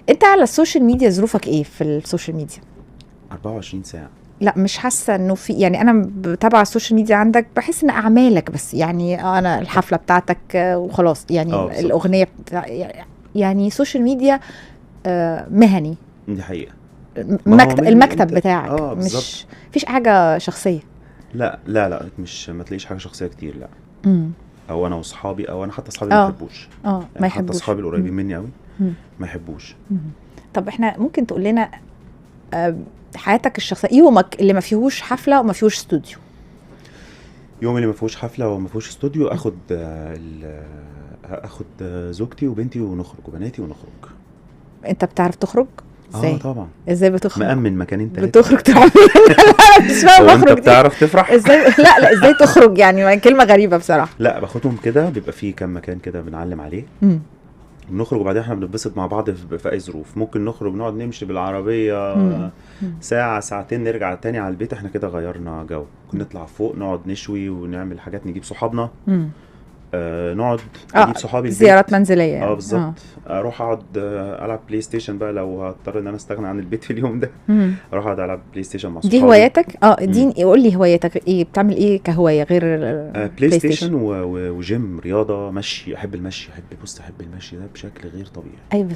انت على السوشيال ميديا ظروفك ايه في السوشيال ميديا؟ 24 ساعه. لا مش حاسه انه في، يعني انا بتابع السوشيال ميديا عندك بحس ان اعمالك بس، يعني انا الحفله بتاعتك وخلاص، يعني بالظبط. الاغنيه يعني سوشيال ميديا مهني، دي حقيقه. ما هو مهني المكتب امتى؟ بتاعك بالظبط. مش فيش حاجه شخصيه. لا لا لا، مش ما تلاقيش حاجه شخصيه كتير، لا. امم او انا واصحابي، او انا حتى اصحابي ما يحبوش، ما يعني حتى يحبوش. اصحابي القريبين مني قوي ما يحبوش. طب احنا ممكن تقول لنا حياتك الشخصيه، يومك اللي ما فيهوش حفله وما فيهوش استوديو؟ يوم اللي ما فيهوش حفله وما فيهوش استوديو، اخد زوجتي وبنتي ونخرج، وبناتي ونخرج. انت بتعرف تخرج ازاي؟ طبعا. ازاي بتخرج؟ مأمن مكانين 3. بتخرج تعمل انا مش فاهمه هو انت بخرج دي بتعرف تفرح؟ ازاي؟ لا ازاي تخرج يعني؟ كلمه غريبه بصراحه. لا، باخدهم كده، بيبقى فيه كام مكان كده بنعلم عليه، بنخرج وبعدين احنا بنتبسط مع بعض في اي ظروف. ممكن نخرج نقعد نمشي بالعربيه ساعه ساعتين، نرجع تاني على البيت، احنا كده غيرنا جو. ممكن نطلع فوق نقعد نشوي ونعمل حاجات، نجيب صحابنا، نقعد نجيب صحابي البيت، زيارات منزليه يعني. بالظبط. اروح اقعد العب بلاي ستيشن بقى، لو هضطر ان انا استغنى عن البيت في اليوم ده اروح اقعد العب بلاي ستيشن مع صحابي. دي هواياتك؟ دي قول لي هواياتك ايه، بتعمل ايه كهوايه غير بلاي ستيشن وجيم، رياضه، مشي. احب المشي، احب المشي ده بشكل غير طبيعي. ايوه